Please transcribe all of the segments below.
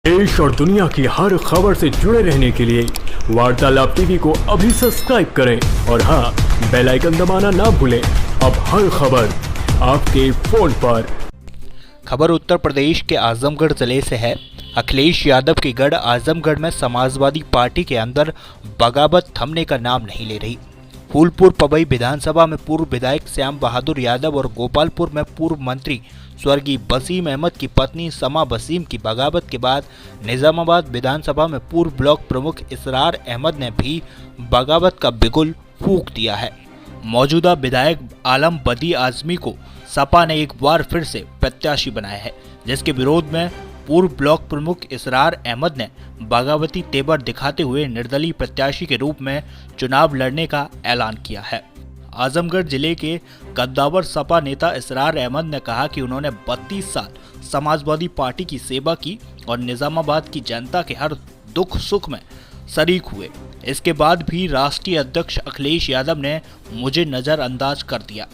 देश और दुनिया की हर खबर से जुड़े रहने के लिए वार्तालाप टीवी को अभी सब्सक्राइब करें और हाँ, बेल आइकन दबाना ना भूलें। अब हर खबर आपके फोन पर। खबर उत्तर प्रदेश के आजमगढ़ जिले से है। अखिलेश यादव की गढ़ आजमगढ़ में समाजवादी पार्टी के अंदर बगावत थमने का नाम नहीं ले रही। फूलपुर पवई विधानसभा में पूर्व विधायक श्याम बहादुर यादव और गोपालपुर में पूर्व मंत्री स्वर्गीय वसीम अहमद की पत्नी समा वसीम की बगावत के बाद निजामाबाद विधानसभा में पूर्व ब्लॉक प्रमुख इसरार अहमद ने भी बगावत का बिगुल फूंक दिया है। मौजूदा विधायक आलम बदी आजमी को सपा ने एक बार फिर से प्रत्याशी बनाया है, जिसके विरोध में पूर्व ब्लॉक प्रमुख इसरार अहमद ने बगावती तेवर दिखाते हुए निर्दलीय प्रत्याशी के रूप में चुनाव लड़ने का ऐलान किया है। आजमगढ़ जिले के कद्दावर सपा नेता इसरार अहमद ने कहा कि उन्होंने 32 साल समाजवादी पार्टी की सेवा की और निजामाबाद की जनता के हर दुख सुख में शरीक हुए। इसके बाद भी राष्ट्रीय अध्यक्ष अखिलेश यादव ने मुझे नजरअंदाज कर दिया।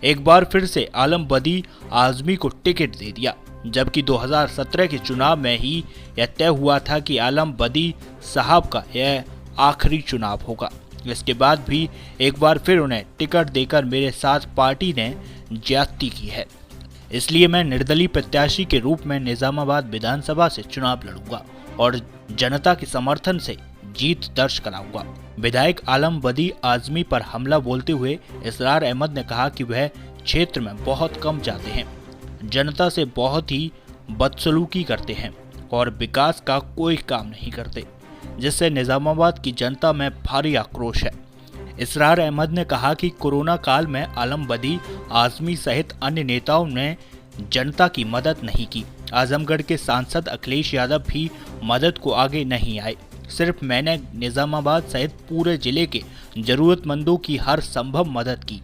एक बार फिर से आलम बदी आजमी को टिकट दे दिया, जबकि 2017 के चुनाव में ही यह तय हुआ था कि आलम बदी साहब का यह आखिरी चुनाव होगा। इसके बाद भी एक बार फिर उन्हें टिकट देकर मेरे साथ पार्टी ने ज्यादती की है, इसलिए मैं निर्दलीय प्रत्याशी के रूप में निजामाबाद विधानसभा से चुनाव लड़ूंगा और जनता के समर्थन से जीत दर्ज कराऊंगा। विधायक आलम बदी आजमी पर हमला बोलते हुए इसरार अहमद ने कहा कि वह क्षेत्र में बहुत कम जाते हैं, जनता से बहुत ही बदसलूकी करते हैं और विकास का कोई काम नहीं करते, जिससे निजामाबाद की जनता में भारी आक्रोश है। इसरार अहमद ने कहा कि कोरोना काल में आलम बदी आजमी सहित अन्य नेताओं ने जनता की मदद नहीं की। आजमगढ़ के सांसद अखिलेश यादव भी मदद को आगे नहीं आए। सिर्फ मैंने निजामाबाद सहित पूरे जिले के जरूरतमंदों की हर संभव मदद की।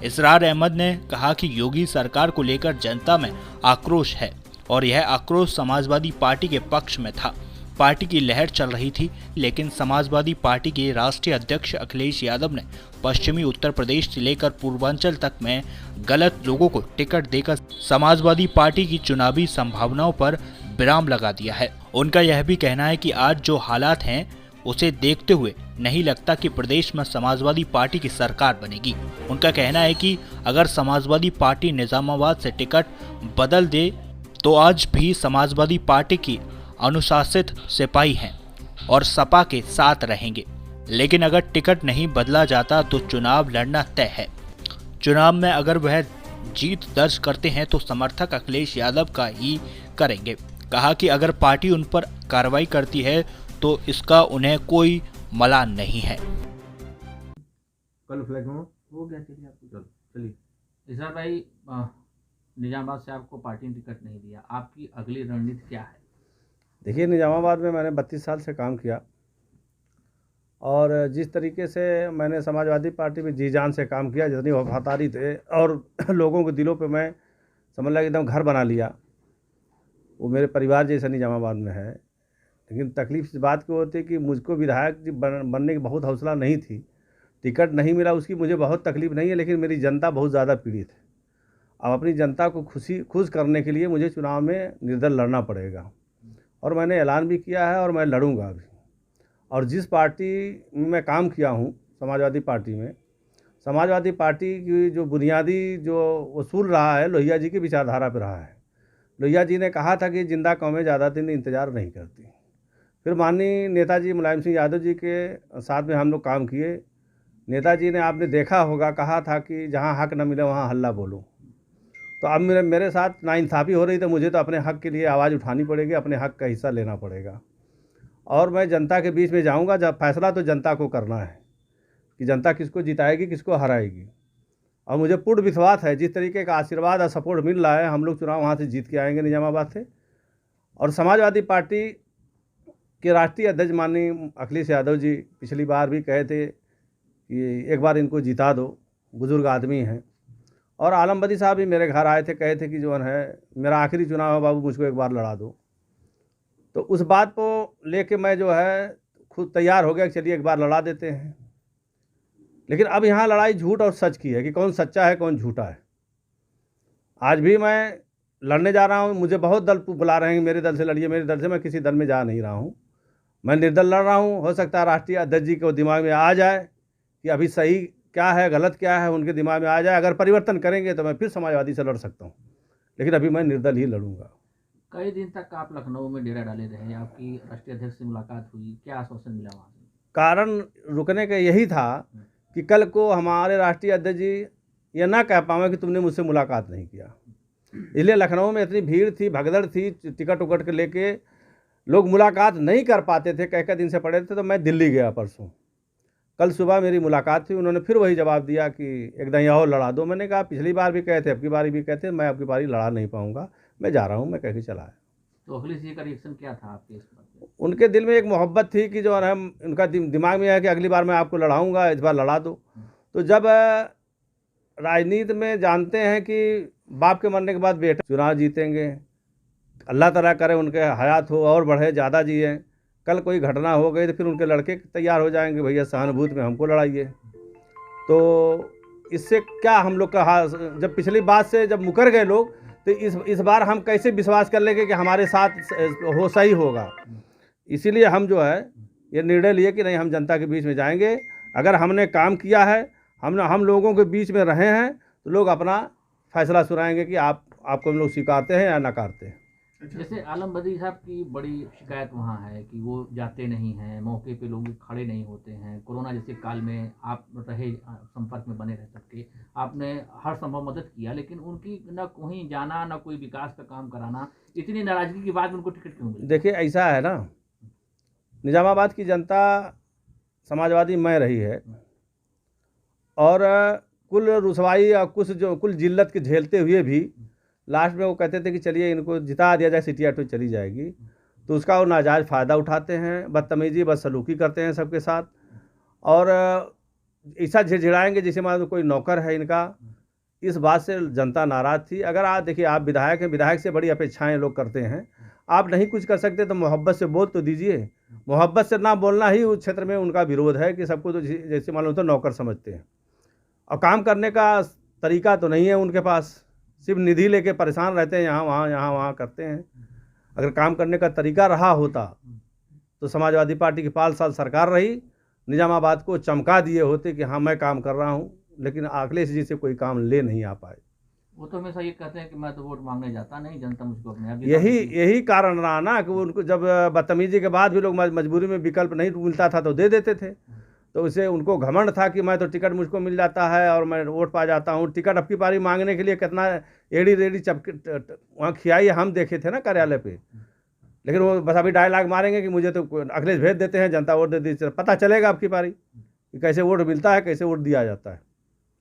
इसरार अहमद ने कहा कि योगी सरकार को लेकर जनता में आक्रोश है और यह आक्रोश समाजवादी पार्टी के पक्ष में था। पार्टी की लहर चल रही थी, लेकिन समाजवादी पार्टी के राष्ट्रीय अध्यक्ष अखिलेश यादव ने पश्चिमी उत्तर प्रदेश से लेकर पूर्वांचल तक में गलत लोगों को टिकट देकर समाजवादी पार्टी की चुनावी संभावनाओं पर विराम लगा दिया है। उनका यह भी कहना है कि आज जो हालात हैं उसे देखते हुए नहीं लगता कि प्रदेश में समाजवादी पार्टी की सरकार बनेगी। उनका कहना है कि अगर समाजवादी पार्टी निजामाबाद से टिकट बदल दे तो आज भी समाजवादी पार्टी की अनुशासित सिपाही हैं और सपा के साथ रहेंगे, लेकिन अगर टिकट नहीं बदला जाता तो चुनाव लड़ना तय है। चुनाव में अगर वह जीत दर्ज करते हैं तो समर्थक अखिलेश यादव का ही करेंगे। कहा कि अगर पार्टी उन पर कार्रवाई करती है तो इसका उन्हें कोई मलाल नहीं है। कल फ्लैग में हो गया चलिए चलिए इसरार भाई, निजामाबाद से आपको पार्टी ने टिकट नहीं दिया, आपकी अगली रणनीति क्या है? देखिए, निजामाबाद में मैंने 32 साल से काम किया और जिस तरीके से मैंने समाजवादी पार्टी में जी जान से काम किया, जितनी वफादारी थे और लोगों के दिलों पे मैं समझ लगा एकदम घर बना लिया, वो मेरे परिवार जैसा निजामाबाद में है। लेकिन तकलीफ इस बात की होती है कि मुझको विधायक बनने की बहुत हौसला नहीं थी, टिकट नहीं मिला, उसकी मुझे बहुत तकलीफ नहीं है, लेकिन मेरी जनता बहुत ज़्यादा पीड़ित है। अब अपनी जनता को खुश करने के लिए मुझे चुनाव में निर्दल लड़ना पड़ेगा और मैंने ऐलान भी किया है और मैं लड़ूंगा भी। और जिस पार्टी में मैं काम किया हूँ, समाजवादी पार्टी में, समाजवादी पार्टी की जो बुनियादी जो उसूल रहा है लोहिया जी की विचारधारा पर रहा है। लोहिया जी ने कहा था कि जिंदा कौमें ज़्यादा दिन इंतज़ार नहीं करती। फिर माननीय नेताजी मुलायम सिंह यादव जी के साथ में हम लोग काम किए। नेताजी ने, आपने देखा होगा, कहा था कि जहाँ हक न मिले वहाँ हल्ला बोलो। तो अब मेरे साथ नाइंसाफ़ी हो रही, तो मुझे तो अपने हक के लिए आवाज़ उठानी पड़ेगी, अपने हक का हिस्सा लेना पड़ेगा और मैं जनता के बीच में जाऊंगा। जब फैसला तो जनता को करना है कि जनता किसको जिताएगी, किसको हराएगी। और मुझे पूर्ण विश्वास है, जिस तरीके का आशीर्वाद और सपोर्ट मिल रहा है, हम लोग चुनाव वहाँ से जीत के आएंगे निजामाबाद से। और समाजवादी पार्टी के राष्ट्रीय अध्यक्ष माननीय अखिलेश यादव जी पिछली बार भी कहे थे कि एक बार इनको जिता दो, बुज़ुर्ग आदमी हैं। और आलम बदी साहब भी मेरे घर आए थे, कहे थे कि जो है मेरा आखिरी चुनाव है बाबू, मुझको एक बार लड़ा दो। तो उस बात को लेके मैं जो है खुद तैयार हो गया कि चलिए एक बार लड़ा देते हैं। लेकिन अब यहाँ लड़ाई झूठ और सच की है कि कौन सच्चा है कौन झूठा है। आज भी मैं लड़ने जा रहा हूँ, मुझे बहुत दल बुला रहे हैं, मेरे दल से लड़िए, मेरे दल से। मैं किसी दल में जा नहीं रहा हूँ, मैं निर्दल लड़ रहा हूँ। हो सकता है राष्ट्रीय अध्यक्ष जी को दिमाग में आ जाए कि अभी सही क्या है गलत क्या है, उनके दिमाग में आ जाए। अगर परिवर्तन करेंगे तो मैं फिर समाजवादी से लड़ सकता हूँ, लेकिन अभी मैं निर्दल ही लड़ूंगा। कई दिन तक आप लखनऊ में डेरा डाले रहे, आपकी राष्ट्रीय अध्यक्ष से मुलाकात हुई, क्या आश्वासन मिला वहाँ से? कारण रुकने का यही था कि कल को हमारे राष्ट्रीय अध्यक्ष जी ये ना कह पावे कि तुमने मुझसे मुलाकात नहीं किया। इसलिए लखनऊ में इतनी भीड़ थी, भगदड़ थी, टिकट उकट के लेके लोग मुलाकात नहीं कर पाते थे, कई दिन से पड़े थे। तो मैं दिल्ली गया परसों, कल सुबह मेरी मुलाकात थी। उन्होंने फिर वही जवाब दिया कि एकदम यहाँ और लड़ा दो। मैंने कहा पिछली बार भी कहे थे, अब की बारी भी कहते, मैं अब की बारी लड़ा नहीं पाऊँगा, मैं जा रहा हूँ, मैं कह के चला है। तो अखिलेश जी का रिएक्शन क्या था आपके इस बात पे? उनके दिल में एक मोहब्बत थी कि जो है हम, उनका दिमाग में है कि अगली बार मैं आपको लड़ाऊंगा, इस बार लड़ा दो। तो जब राजनीति में जानते हैं कि बाप के मरने के बाद बेटा चुनाव जीतेंगे, अल्लाह ताला करे उनके हयात हो और बढ़े, ज़्यादा जिए, कल कोई घटना हो गई तो फिर उनके लड़के तैयार हो जाएंगे, भैया सहानुभूति में हमको लड़ाइए। तो इससे क्या हम लोग का जब पिछली बात से जब मुकर गए लोग, तो इस बार हम कैसे विश्वास कर लेंगे कि हमारे साथ हो सही होगा। इसीलिए हम जो है ये निर्णय लिए कि नहीं, हम जनता के बीच में जाएंगे। अगर हमने काम किया है, हम लोगों के बीच में रहे हैं, तो लोग अपना फैसला सुनाएंगे कि आपको हम लोग स्वीकारते हैं या नकारते हैं। जैसे आलम बदरी साहब की बड़ी शिकायत वहाँ है कि वो जाते नहीं हैं, मौके पे लोग खड़े नहीं होते हैं। कोरोना जैसे काल में आप रहे, संपर्क में बने रह सकते, आपने हर संभव मदद किया, लेकिन उनकी न कहीं जाना न कोई विकास का काम कराना, इतनी नाराजगी के बाद उनको टिकट क्यों मिली? देखिए ऐसा है ना, निजामाबाद की जनता समाजवादी में रही है, और कुल रुसवाई और कुल जिल्लत के झेलते हुए भी लास्ट में वो कहते थे कि चलिए इनको जिता दिया जाए, सिटी ऑटो चली जाएगी। तो उसका वो नाजायज़ फ़ायदा उठाते हैं, बदतमीजी बदसलूकी करते हैं सबके साथ, और ऐसा झिड़झिड़ाएंगे जैसे मान लो कोई नौकर है इनका। इस बात से जनता नाराज़ थी। अगर आप देखिए, आप विधायक हैं, विधायक से बड़ी अपेक्षाएं लोग करते हैं। आप नहीं कुछ कर सकते तो मोहब्बत से बोल तो दीजिए। मोहब्बत से ना बोलना ही उस क्षेत्र में उनका विरोध है कि सबको तो जैसे मालूम तो नौकर समझते हैं, और काम करने का तरीका तो नहीं है उनके पास, सिर्फ निधि लेके परेशान रहते हैं, यहाँ वहाँ करते हैं। अगर काम करने का तरीका रहा होता तो समाजवादी पार्टी की 5 साल सरकार रही, निजामाबाद को चमका दिए होते कि हाँ मैं काम कर रहा हूँ, लेकिन अखिलेश जी से कोई काम ले नहीं आ पाए। वो तो हमेशा ये कहते हैं कि मैं तो वोट मांगने जाता नहीं, जनता मुझको अपने आप यही कारण रहा ना कि उनको जब बदतमीजी के बाद भी लोग मजबूरी में विकल्प नहीं मिलता था तो दे देते थे। तो उसे उनको घमंड था कि मैं तो टिकट मुझको मिल जाता है और मैं वोट पा जाता हूँ। टिकट अब की बारी मांगने के लिए कितना एड़ी रेड़ी चपके वहाँ खियाई हम देखे थे ना कार्यालय पे। लेकिन वो बस अभी डायलॉग मारेंगे कि मुझे तो अखिलेश भेज देते हैं, जनता वोट दे दी। पता चलेगा अब की बारी कि कैसे वोट मिलता है, कैसे वोट दिया जाता है।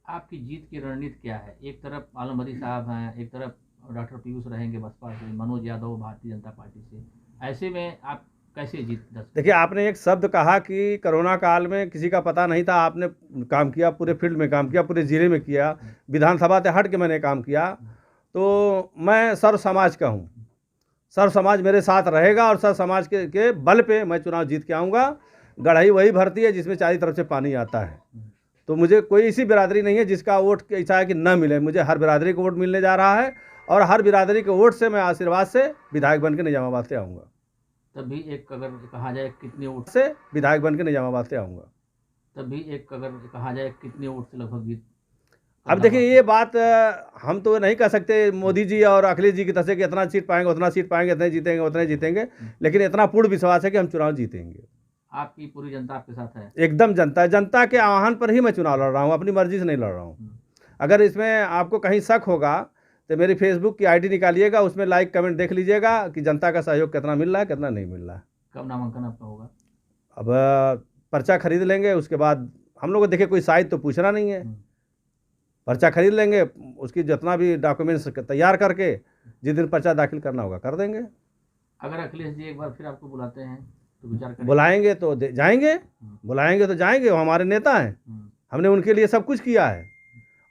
आपकी जीत की रणनीति क्या है? एक तरफ आलम बदरी साहब हैं, एक तरफ डॉक्टर पीयूष रहेंगे बसपा से, मनोज यादव भारतीय जनता पार्टी से। ऐसे में आप कैसे जीत? देखिए, आपने एक शब्द कहा कि कोरोना काल में किसी का पता नहीं था, आपने काम किया, पूरे फील्ड में काम किया, पूरे ज़िले में किया, विधानसभा से हट के मैंने काम किया। तो मैं सर्व समाज का हूँ, सर्व समाज मेरे साथ रहेगा और सर्व समाज के बल पे मैं चुनाव जीत के आऊँगा। गढ़ई वही भरती है जिसमें चारों तरफ से पानी आता है। तो मुझे कोई ऐसी बिरादरी नहीं है जिसका वोट ऐसा है कि न मिले। मुझे हर बिरादरी को वोट मिलने जा रहा है, और हर बिरादरी के वोट से मैं आशीर्वाद से विधायक बन के निजामाबाद से आऊँगा। तभी एक अगर कहा जाए कितने वोट से विधायक बन के निजामाबाद से आऊँगा। तभी एक अगर कहा जाए कितने वोट से लगभग जीत? अब देखिए, ये बात हम तो नहीं कह सकते मोदी जी और अखिलेश जी की तरह से कि इतना सीट पाएंगे, उतना सीट पाएंगे, इतने जीतेंगे, उतने जीतेंगे। लेकिन इतना पूर्ण विश्वास है कि हम चुनाव जीतेंगे। आपकी पूरी जनता आपके साथ है? एकदम जनता के आह्वान पर ही मैं चुनाव लड़ रहा हूँ, अपनी मर्जी से नहीं लड़ रहा हूँ। अगर इसमें आपको कहीं शक होगा तो मेरी फेसबुक की आईडी निकालिएगा, उसमें लाइक कमेंट देख लीजिएगा कि जनता का सहयोग कितना मिल रहा है, कितना नहीं मिल रहा है। कब नामांकन आपका होगा? अब पर्चा खरीद लेंगे, उसके बाद हम लोग देखिए कोई साइज तो पूछना नहीं है, पर्चा खरीद लेंगे, उसकी जितना भी डॉक्यूमेंट्स तैयार करके जिस दिन पर्चा दाखिल करना होगा कर देंगे। अगर अखिलेश जी एक बार फिर आपको बुलाते हैं तो विचार करें? बुलाएंगे तो जाएंगे, बुलाएंगे तो जाएंगे। वो हमारे नेता हैं, हमने उनके लिए सब कुछ किया है।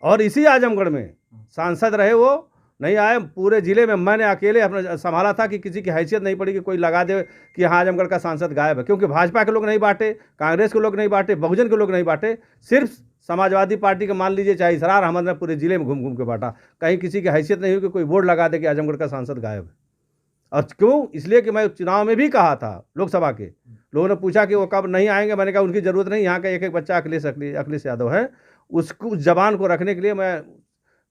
और इसी आजमगढ़ में सांसद रहे, वो नहीं आए। पूरे ज़िले में मैंने अकेले अपना संभाला था कि किसी की हैसियत नहीं पड़ी कि कोई लगा दे कि हाँ आजमगढ़ का सांसद गायब है। क्योंकि भाजपा के लोग नहीं बांटे, कांग्रेस के लोग नहीं बांटे, बहुजन के लोग नहीं बांटे, सिर्फ समाजवादी पार्टी का मान लीजिए चाहे इसरार अहमद ने पूरे ज़िले में घूम घूम के बांटा, कहीं किसी की हैसियत नहीं हुई कि कोई बोर्ड लगा दे कि आजमगढ़ का सांसद गायब है। और क्यों? इसलिए कि मैं चुनाव में भी कहा था, लोकसभा के लोगों ने पूछा कि वो कब नहीं आएंगे, मैंने कहा उनकी ज़रूरत नहीं, यहाँ का एक एक बच्चा अखिलेश यादव है, उसको उस जबान को रखने के लिए मैं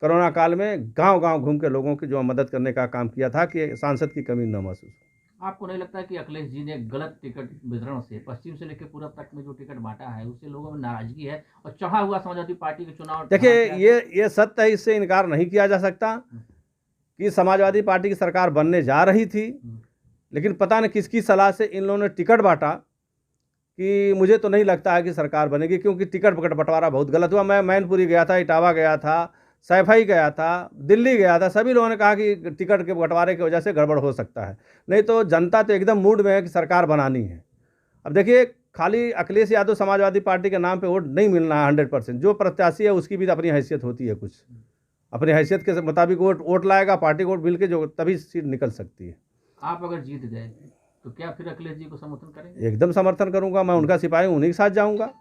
कोरोना काल में गांव गांव घूम के लोगों की जो मदद करने का काम किया था कि सांसद की कमी न महसूस हो। आपको नहीं लगता है कि अखिलेश जी ने गलत टिकट वितरण से पश्चिम से लेकर पूर्व तक में जो टिकट बांटा है उससे लोगों में नाराजगी है और चढ़ा हुआ समाजवादी पार्टी के चुनाव? देखिए, ये सत्य है, इससे इनकार नहीं किया जा सकता कि समाजवादी पार्टी की सरकार बनने जा रही थी, लेकिन पता नहीं किसकी सलाह से इन लोगों ने टिकट बांटा कि मुझे तो नहीं लगता है कि सरकार बनेगी, क्योंकि टिकट बंटवारा बहुत गलत हुआ। मैं मैनपुरी गया था, इटावा गया था, सैफई गया था, दिल्ली गया था, सभी लोगों ने कहा कि टिकट के बंटवारे की वजह से गड़बड़ हो सकता है, नहीं तो जनता तो एकदम मूड में है कि सरकार बनानी है। अब देखिए, खाली अखिलेश यादव समाजवादी पार्टी के नाम पे वोट नहीं मिलना है 100%, जो प्रत्याशी है उसकी भी अपनी हैसियत होती है, कुछ अपनी हैसियत के मुताबिक वोट लाएगा, पार्टी वोट मिल के जो तभी सीट निकल सकती है। आप अगर जीत गए तो क्या फिर अखिलेश जी को समर्थन करेंगे? एकदम समर्थन करूंगा, मैं उनका सिपाही हूँ, उन्हीं के साथ जाऊंगा।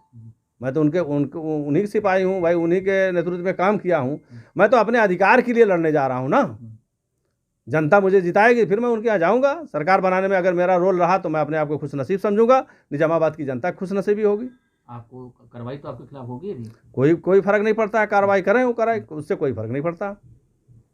मैं तो उन्हीं के सिपाही हूँ भाई, उन्हीं के नेतृत्व में काम किया हूँ। मैं तो अपने अधिकार के लिए लड़ने जा रहा हूँ ना। जनता मुझे जिताएगी, फिर मैं उनके यहाँ जाऊँगा। सरकार बनाने में अगर मेरा रोल रहा तो मैं अपने आप को खुश नसीब समझूंगा, निजामाबाद की जनता खुश नसीबी होगी। आपको कार्रवाई तो आपके खिलाफ होगी अभी? कोई फर्क नहीं पड़ता है, कार्रवाई करें वो कराए, उससे कोई फर्क नहीं पड़ता।